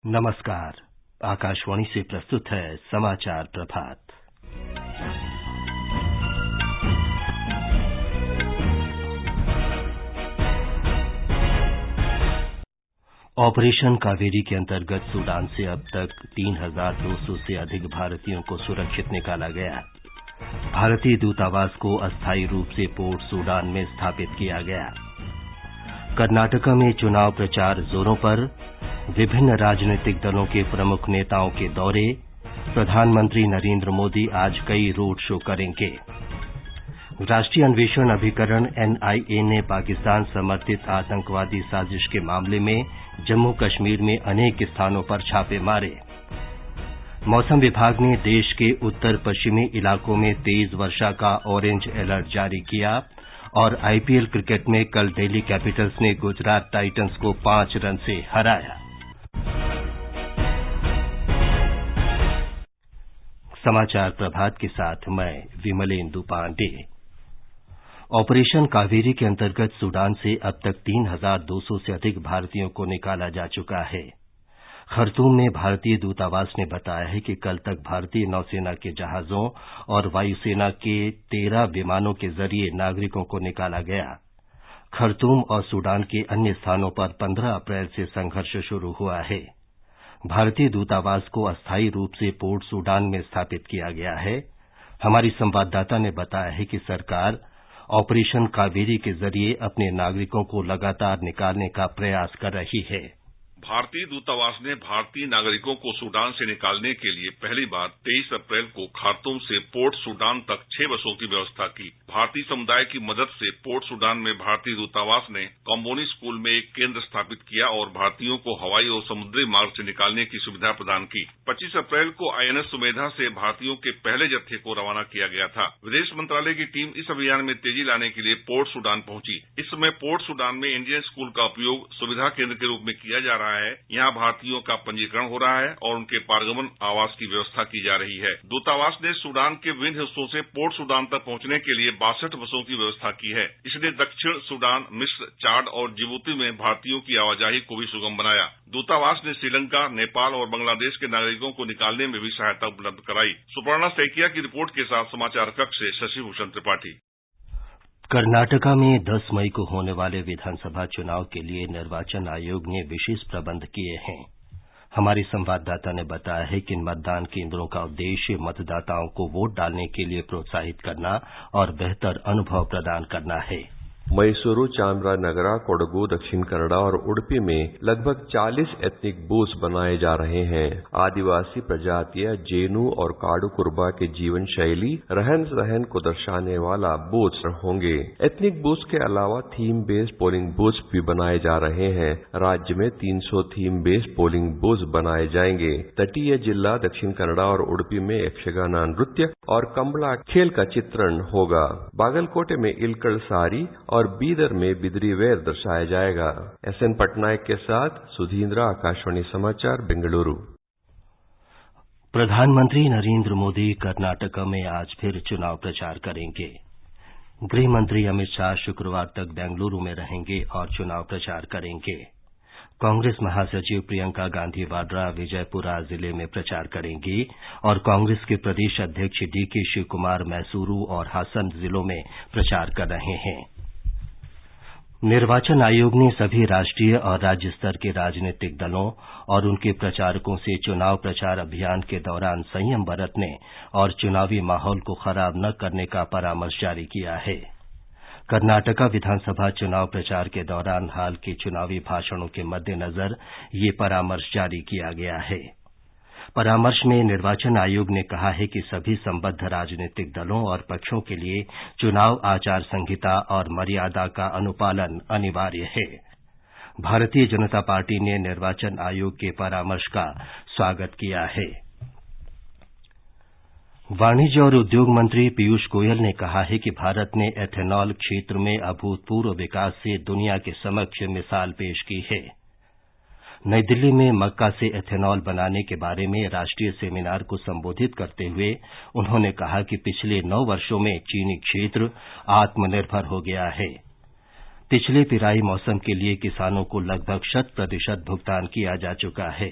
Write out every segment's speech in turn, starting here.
नमस्कार। आकाशवाणी से प्रस्तुत है समाचार प्रभात। ऑपरेशन कावेरी के अंतर्गत सूडान से अब तक 3,200 से अधिक भारतीयों को सुरक्षित निकाला गया। भारतीय दूतावास को अस्थायी रूप से पोर्ट सूडान में स्थापित किया गया। कर्नाटका में चुनाव प्रचार जोरों पर, विभिन्न राजनीतिक दलों के प्रमुख नेताओं के दौरे, प्रधानमंत्री नरेंद्र मोदी आज कई रोड शो करेंगे। राष्ट्रीय अन्वेषण अभिकरण एनआईए ने पाकिस्तान समर्थित आतंकवादी साजिश के मामले में जम्मू कश्मीर में अनेक स्थानों पर छापे मारे। मौसम विभाग ने देश के उत्तर पश्चिमी इलाकों में तेज वर्षा का ऑरेंज अलर्ट जारी किया और आईपीएल क्रिकेट में कल दिल्ली कैपिटल्स ने गुजरात टाइटंस को 5 रन से हराया। समाचार प्रभात के साथ मैं विमलेंदु पांडे। ऑपरेशन कावेरी के अंतर्गत सूडान से अब तक 3,200 से अधिक भारतीयों को निकाला जा चुका है। खर्तूम में भारतीय दूतावास ने बताया है कि कल तक भारतीय नौसेना के जहाजों और वायुसेना के 13 विमानों के जरिए नागरिकों को निकाला गया। खर्तूम और सूडान के अन्य स्थानों पर 15 अप्रैल से संघर्ष शुरू हुआ है। भारतीय दूतावास को अस्थायी रूप से पोर्ट सूडान में स्थापित किया गया है। हमारी संवाददाता ने बताया है कि सरकार ऑपरेशन कावेरी के जरिए अपने नागरिकों को लगातार निकालने का प्रयास कर रही है। भारतीय दूतावास ने भारतीय नागरिकों को सूडान से निकालने के लिए पहली बार 23 अप्रैल को खार्तूम से पोर्ट सूडान तक 6 बसों की व्यवस्था की। भारतीय समुदाय की मदद से पोर्ट सूडान में भारतीय दूतावास ने कॉम्बोनी स्कूल में एक केंद्र स्थापित किया और भारतीयों को हवाई और समुद्री मार्ग से निकालने की सुविधा प्रदान की। 25 अप्रैल को आईएनएस सुमेधा से भारतीयों के पहले जत्थे को रवाना किया गया था। विदेश मंत्रालय की टीम इस अभियान में तेजी लाने के लिए पोर्ट सूडान पहुंची। इस समय पोर्ट सूडान में इंडियन स्कूल का उपयोग सुविधा केंद्र के रूप में किया जा रहा है। यहाँ भारतीयों का पंजीकरण हो रहा है और उनके पारगमन आवास की व्यवस्था की जा रही है। दूतावास ने सूडान के विभिन्न हिस्सों से पोर्ट सूडान तक पहुंचने के लिए 62 बसों की व्यवस्था की है। इसने दक्षिण सूडान, मिस्र, चाड और जिबूती में भारतीयों की आवाजाही को भी सुगम बनाया। दूतावास ने श्रीलंका, नेपाल और बांग्लादेश के नागरिकों को निकालने में भी सहायता उपलब्ध कराई। सुपर्णा सैकिया की रिपोर्ट के साथ समाचार कक्ष से शशिभूषण त्रिपाठी। कर्नाटका में 10 मई को होने वाले विधानसभा चुनाव के लिए निर्वाचन आयोग ने विशेष प्रबंध किए हैं। हमारी संवाददाता ने बताया है कि इन मतदान केंद्रों का उद्देश्य मतदाताओं को वोट डालने के लिए प्रोत्साहित करना और बेहतर अनुभव प्रदान करना है। मैसूरू, चामराजनगरा, कोडगु, दक्षिण कन्नड़ा और उडुपी में लगभग 40 एथनिक बूथ्स बनाए जा रहे हैं। आदिवासी प्रजातियां, जेनू और काडू कुर्बा के जीवन शैली, रहन सहन को दर्शाने वाला बूथ्स होंगे। एथनिक बूथ्स के अलावा थीम बेस्ड पोलिंग बूथ्स भी बनाए जा रहे हैं। राज्य में 300 थीम बेस्ड पोलिंग बूथ्स बनाए जाएंगे। तटीय जिला दक्षिण कन्नड़ा और उडुपी में यक्षगान नृत्य और कंबला खेल का चित्रण होगा। बागलकोटे में इलकड़ सारी और बीदर में बिदरी वेर दर्शाया जाएगा। एसएन पटनायक के साथ सुधींद्रा, आकाशवाणी समाचार, बेंगलुरु। प्रधानमंत्री नरेंद्र मोदी कर्नाटका में आज फिर चुनाव प्रचार करेंगे। गृह मंत्री अमित शाह शुक्रवार तक बेंगलुरु में रहेंगे और चुनाव प्रचार करेंगे। कांग्रेस महासचिव प्रियंका गांधी वाड्रा विजयपुरा जिले में प्रचार करेंगी और कांग्रेस के प्रदेश अध्यक्ष डीके शिवकुमार मैसूरू और हासन जिलों में प्रचार कर रहे हैं। निर्वाचन आयोग ने सभी राष्ट्रीय और राज्य स्तर के राजनीतिक दलों और उनके प्रचारकों से चुनाव प्रचार अभियान के दौरान संयम बरतने और चुनावी माहौल को खराब न करने का परामर्श जारी किया है। कर्नाटका विधानसभा चुनाव प्रचार के दौरान हाल के चुनावी भाषणों के मद्देनजर ये परामर्श जारी किया गया है। परामर्श में निर्वाचन आयोग ने कहा है कि सभी संबद्ध राजनीतिक दलों और पक्षों के लिए चुनाव आचार संहिता और मर्यादा का अनुपालन अनिवार्य है। भारतीय जनता पार्टी ने निर्वाचन आयोग के परामर्श का स्वागत किया है। वाणिज्य और उद्योग मंत्री पीयूष गोयल ने कहा है कि भारत ने एथेनॉल क्षेत्र में अभूतपूर्व विकास से दुनिया के समक्ष मिसाल पेश की है। नई दिल्ली में मक्का से एथेनॉल बनाने के बारे में राष्ट्रीय सेमिनार को संबोधित करते हुए उन्होंने कहा कि पिछले 9 वर्षों में चीनी क्षेत्र आत्मनिर्भर हो गया है। पिछले पिराई मौसम के लिए किसानों को लगभग 100% भुगतान किया जा चुका है।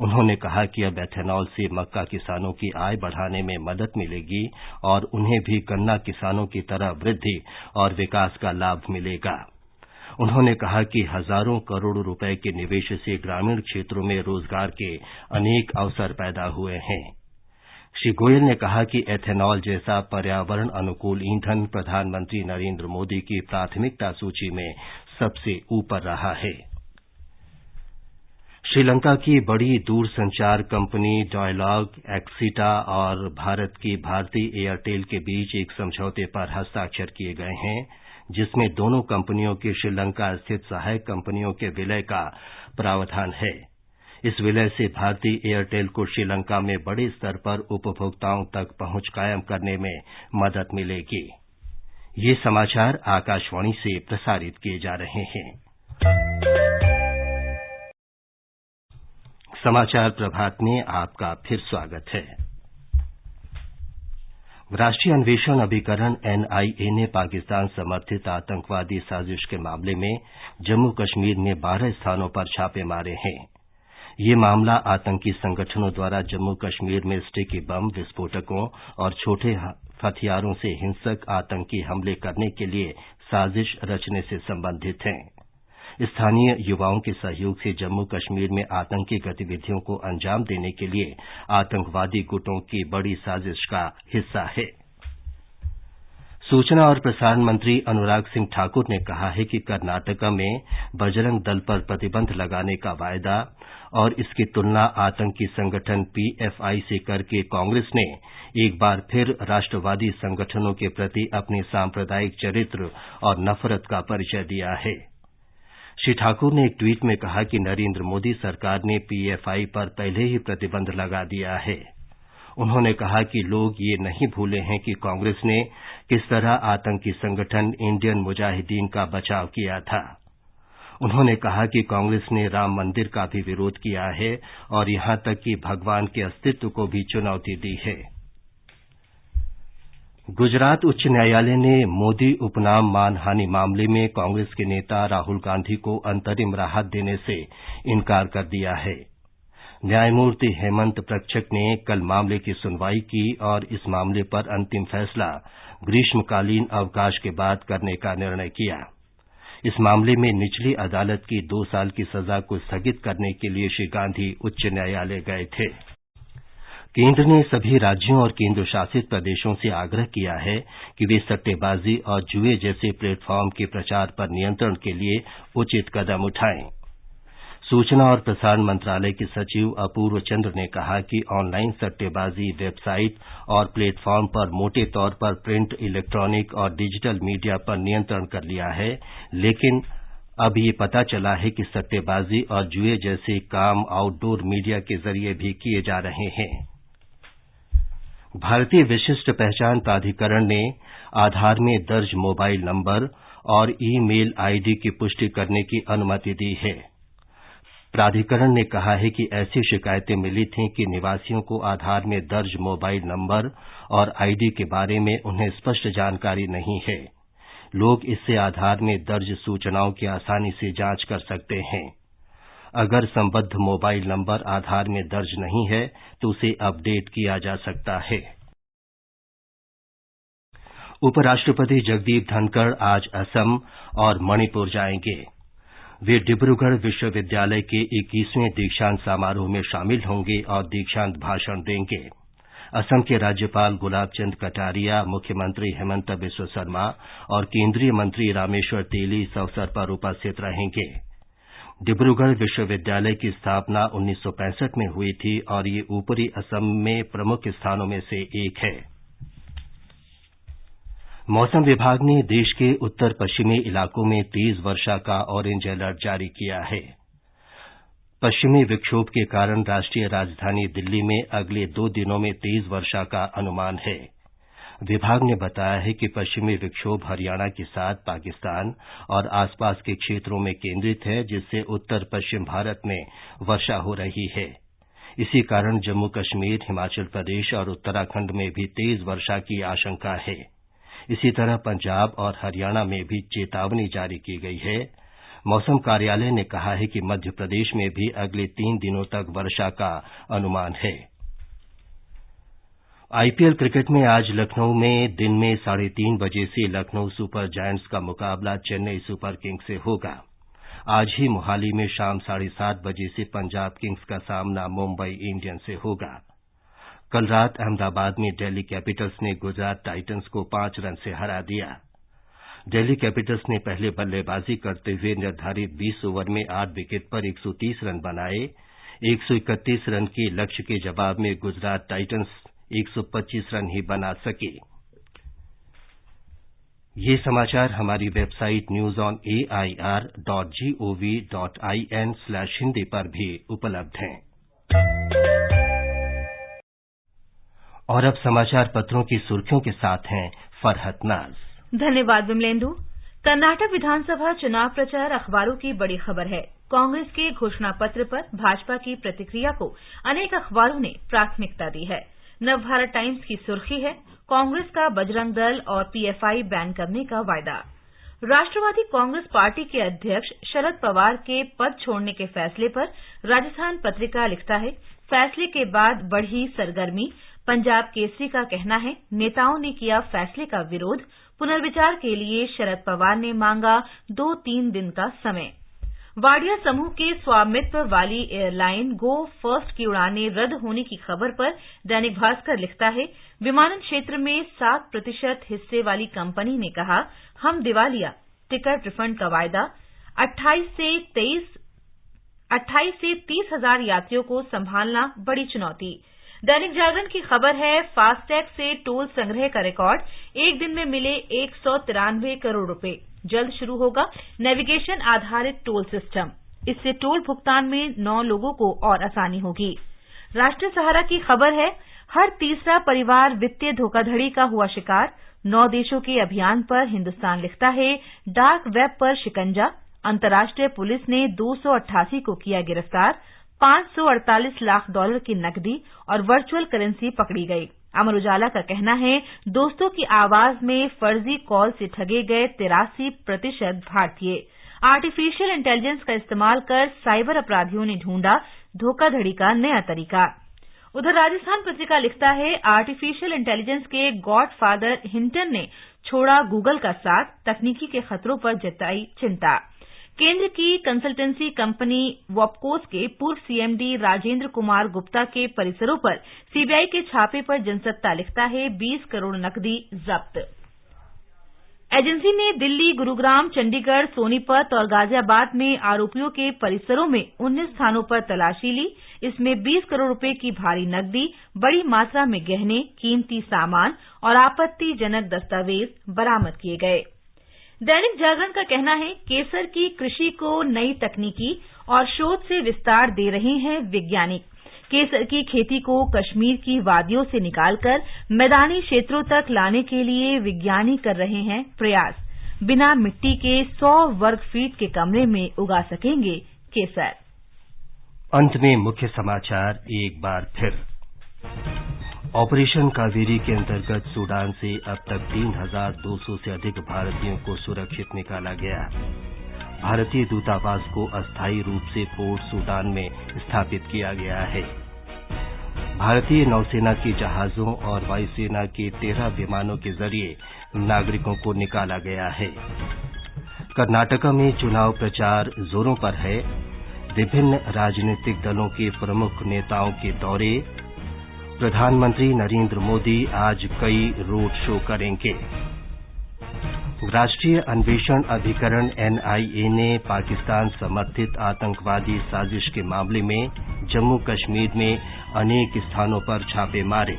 उन्होंने कहा कि अब एथेनॉल से मक्का किसानों की आय बढ़ाने में मदद मिलेगी और उन्हें भी गन्ना किसानों की तरह वृद्धि और विकास का लाभ मिलेगा। उन्होंने कहा कि हजारों करोड़ रुपए के निवेश से ग्रामीण क्षेत्रों में रोजगार के अनेक अवसर पैदा हुए हैं। श्री गोयल ने कहा कि एथेनॉल जैसा पर्यावरण अनुकूल ईंधन प्रधानमंत्री नरेंद्र मोदी की प्राथमिकता सूची में सबसे ऊपर रहा है। श्रीलंका की बड़ी दूरसंचार कंपनी डायलॉग एक्सीटा और भारत की भारती एयरटेल के बीच एक समझौते पर हस्ताक्षर किए गए हैं, जिसमें दोनों कंपनियों की श्रीलंका स्थित सहायक कंपनियों के विलय का प्रावधान है। इस विलय से भारती एयरटेल को श्रीलंका में बड़े स्तर पर उपभोक्ताओं तक पहुंच कायम करने में मदद मिलेगी। ये समाचार आकाशवाणी से प्रसारित किए जा रहे हैं। समाचार प्रभात में आपका फिर स्वागत है। राष्ट्रीय अन्वेषण अभिकरण एनआईए ने पाकिस्तान समर्थित आतंकवादी साजिश के मामले में जम्मू कश्मीर में 12 स्थानों पर छापे मारे हैं। ये मामला आतंकी संगठनों द्वारा जम्मू कश्मीर में स्टिकी बम, विस्फोटकों और छोटे हथियारों से हिंसक आतंकी हमले करने के लिए साजिश रचने से संबंधित है। स्थानीय युवाओं के सहयोग से जम्मू कश्मीर में आतंकी गतिविधियों को अंजाम देने के लिए आतंकवादी गुटों की बड़ी साजिश का हिस्सा है। सूचना और प्रसारण मंत्री अनुराग सिंह ठाकुर ने कहा है कि कर्नाटक में बजरंग दल पर प्रतिबंध लगाने का वायदा और इसकी तुलना आतंकी संगठन पीएफआई से करके कांग्रेस ने एक बार फिर राष्ट्रवादी संगठनों के प्रति अपने सांप्रदायिक चरित्र और नफरत का परिचय दिया है। श्री ठाकुर ने एक ट्वीट में कहा कि नरेंद्र मोदी सरकार ने पीएफआई पर पहले ही प्रतिबंध लगा दिया है। उन्होंने कहा कि लोग ये नहीं भूले हैं कि कांग्रेस ने किस तरह आतंकी संगठन इंडियन मुजाहिदीन का बचाव किया था। उन्होंने कहा कि कांग्रेस ने राम मंदिर का भी विरोध किया है और यहां तक कि भगवान के अस्तित्व को भी चुनौती दी है। गुजरात उच्च न्यायालय ने मोदी उपनाम मानहानि मामले में कांग्रेस के नेता राहुल गांधी को अंतरिम राहत देने से इनकार कर दिया है। न्यायमूर्ति हेमंत प्रक्षक ने कल मामले की सुनवाई की और इस मामले पर अंतिम फैसला ग्रीष्मकालीन अवकाश के बाद करने का निर्णय किया। इस मामले में निचली अदालत की 2 साल की सजा को स्थगित करने के लिए श्री गांधी उच्च न्यायालय गए थे। केंद्र ने सभी राज्यों और केंद्र शासित प्रदेशों से आग्रह किया है कि वे सट्टेबाजी और जुए जैसे प्लेटफॉर्म के प्रचार पर नियंत्रण के लिए उचित कदम उठाएं। सूचना और प्रसारण मंत्रालय के सचिव अपूर्व चंद्र ने कहा कि ऑनलाइन सट्टेबाजी वेबसाइट और प्लेटफॉर्म पर मोटे तौर पर प्रिंट, इलेक्ट्रॉनिक और डिजिटल मीडिया पर नियंत्रण कर लिया है, लेकिन अब ये पता चला है कि सट्टेबाजी और जुए जैसे काम आउटडोर मीडिया के जरिए भी किए जा रहे हैं। भारतीय विशिष्ट पहचान प्राधिकरण ने आधार में दर्ज मोबाइल नंबर और ई-मेल आईडी की पुष्टि करने की अनुमति दी है। प्राधिकरण ने कहा है कि ऐसी शिकायतें मिली थीं कि निवासियों को आधार में दर्ज मोबाइल नंबर और आईडी के बारे में उन्हें स्पष्ट जानकारी नहीं है। लोग इससे आधार में दर्ज सूचनाओं की आसानी से जांच कर सकते हैं। अगर संबद्ध मोबाइल नंबर आधार में दर्ज नहीं है तो उसे अपडेट किया जा सकता है। उपराष्ट्रपति जगदीप धनखड़ आज असम और मणिपुर जाएंगे। वे डिब्रूगढ़ विश्वविद्यालय के 21वें दीक्षांत समारोह में शामिल होंगे और दीक्षांत भाषण देंगे। असम के राज्यपाल गुलाब चंद कटारिया, मुख्यमंत्री हेमंत बिस्व शर्मा और केंद्रीय मंत्री रामेश्वर तेली इस अवसर पर उपस्थित रहेंगे। डिब्रूगढ़ विश्वविद्यालय की स्थापना 1965 में हुई थी और ये ऊपरी असम में प्रमुख स्थानों में से एक है। मौसम विभाग ने देश के उत्तर पश्चिमी इलाकों में तेज वर्षा का ऑरेंज अलर्ट जारी किया है। पश्चिमी विक्षोभ के कारण राष्ट्रीय राजधानी दिल्ली में अगले 2 दिनों में तेज वर्षा का अनुमान है। विभाग ने बताया है कि पश्चिमी विक्षोभ हरियाणा के साथ पाकिस्तान और आसपास के क्षेत्रों में केंद्रित है, जिससे उत्तर पश्चिम भारत में वर्षा हो रही है। इसी कारण जम्मू कश्मीर, हिमाचल प्रदेश और उत्तराखंड में भी तेज वर्षा की आशंका है। इसी तरह पंजाब और हरियाणा में भी चेतावनी जारी की गई है। मौसम कार्यालय ने कहा है कि मध्य प्रदेश में भी अगले 3 दिनों तक वर्षा का अनुमान है। आईपीएल क्रिकेट में आज लखनऊ में दिन में 3:30 बजे से लखनऊ सुपर जायंट्स का मुकाबला चेन्नई सुपर किंग्स से होगा। आज ही मोहाली में शाम 7:30 बजे से पंजाब किंग्स का सामना मुंबई इंडियंस से होगा। कल रात अहमदाबाद में दिल्ली कैपिटल्स ने गुजरात टाइटंस को 5 रन से हरा दिया। दिल्ली कैपिटल्स ने पहले बल्लेबाजी करते हुए निर्धारित 20 ओवर में 8 विकेट पर 130 रन बनाए। 131 रन के लक्ष्य के जवाब में गुजरात टाइटंस 125 रन ही बना सके। ये समाचार हमारी वेबसाइट newsonair.gov.in/hindi पर भी उपलब्ध हैं। और अब समाचार पत्रों की सुर्खियों के साथ हैं फरहत नाज। धन्यवाद विमलेंदु। कर्नाटक विधानसभा चुनाव प्रचार अखबारों की बड़ी खबर है। कांग्रेस के घोषणा पत्र पर भाजपा की प्रतिक्रिया को अनेक अखबारों ने प्राथमिकता दी है। नवभारत टाइम्स की सुर्खी है, कांग्रेस का बजरंग दल और पीएफआई बैन करने का वायदा। राष्ट्रवादी कांग्रेस पार्टी के अध्यक्ष शरद पवार के पद छोड़ने के फैसले पर राजस्थान पत्रिका लिखता है, फैसले के बाद बढ़ी सरगर्मी। पंजाब केसरी का कहना है, नेताओं ने किया फैसले का विरोध। पुनर्विचार के लिए शरद पवार ने मांगा 2-3 दिन का समय। वाडिया समूह के स्वामित्व वाली एयरलाइन गो फर्स्ट की उड़ानें रद्द होने की खबर पर दैनिक भास्कर लिखता है, विमानन क्षेत्र में 7% हिस्से वाली कंपनी ने कहा, हम दिवालिया। टिकट रिफंड का वायदा। 28 से 30 हजार यात्रियों को संभालना बड़ी चुनौती। दैनिक जागरण की खबर है, फास्टैग से टोल संग्रह का रिकॉर्ड। एक दिन में मिले 193 करोड़ रुपए। जल्द शुरू होगा नेविगेशन आधारित टोल सिस्टम। इससे टोल भुगतान में 9 लोगों को और आसानी होगी। राष्ट्रीय सहारा की खबर है, हर तीसरा परिवार वित्तीय धोखाधड़ी का हुआ शिकार। 9 देशों के अभियान पर हिंदुस्तान लिखता है, डार्क वेब पर शिकंजा। अंतर्राष्ट्रीय पुलिस ने 288 को किया गिरफ्तार। $548 लाख की नकदी और वर्चुअल करेंसी पकड़ी गई। अमर उजाला का कहना है, दोस्तों की आवाज में फर्जी कॉल से ठगे गए 83% भारतीय। आर्टिफिशियल इंटेलिजेंस का इस्तेमाल कर साइबर अपराधियों ने ढूंढा धोखाधड़ी का नया तरीका। उधर राजस्थान पत्रिका लिखता है, आर्टिफिशियल इंटेलिजेंस के गॉडफादर हिंटन ने छोड़ा गूगल का साथ। तकनीकी के खतरों पर जताई चिंता। केंद्र की कंसल्टेंसी कंपनी वॉपकोस के पूर्व सीएमडी राजेंद्र कुमार गुप्ता के परिसरों पर सीबीआई के छापे पर जनसत्ता लिखता है, 20 करोड़ नकदी जब्त। एजेंसी ने दिल्ली, गुरुग्राम, चंडीगढ़, सोनीपत और गाजियाबाद में आरोपियों के परिसरों में 19 स्थानों पर तलाशी ली। इसमें 20 करोड़ रुपए की भारी नकदी, बड़ी मात्रा में गहने, कीमती सामान और आपत्तिजनक दस्तावेज बरामद किए गए। दैनिक जागरण का कहना है, केसर की कृषि को नई तकनीकी और शोध से विस्तार दे रहे हैं वैज्ञानिक। केसर की खेती को कश्मीर की वादियों से निकालकर मैदानी क्षेत्रों तक लाने के लिए विज्ञानी कर रहे हैं प्रयास। बिना मिट्टी के 100 वर्ग फीट के कमरे में उगा सकेंगे केसर। अंत में मुख्य समाचार एक बार फिर। ऑपरेशन कावेरी के अंतर्गत सूडान से अब तक 3,200 से अधिक भारतीयों को सुरक्षित निकाला गया। भारतीय दूतावास को अस्थायी रूप से पोर्ट सूडान में स्थापित किया गया है। भारतीय नौसेना के जहाजों और वायुसेना के 13 विमानों के जरिए नागरिकों को निकाला गया है। कर्नाटक में चुनाव प्रचार जोरों पर है। विभिन्न राजनीतिक दलों के प्रमुख नेताओं के दौरे। प्रधानमंत्री नरेंद्र मोदी आज कई रोड शो करेंगे। राष्ट्रीय अन्वेषण अभिकरण एनआईए ने पाकिस्तान समर्थित आतंकवादी साजिश के मामले में जम्मू कश्मीर में अनेक स्थानों पर छापे मारे।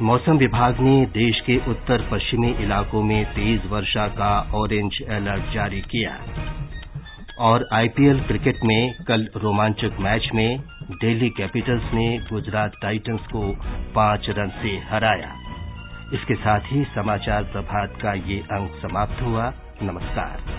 मौसम विभाग ने देश के उत्तर पश्चिमी इलाकों में तेज वर्षा का ऑरेंज अलर्ट जारी किया। और आईपीएल क्रिकेट में कल रोमांचक मैच में दिल्ली कैपिटल्स ने गुजरात टाइटंस को 5 रन से हराया। इसके साथ ही समाचार प्रभात का ये अंक समाप्त हुआ। नमस्कार।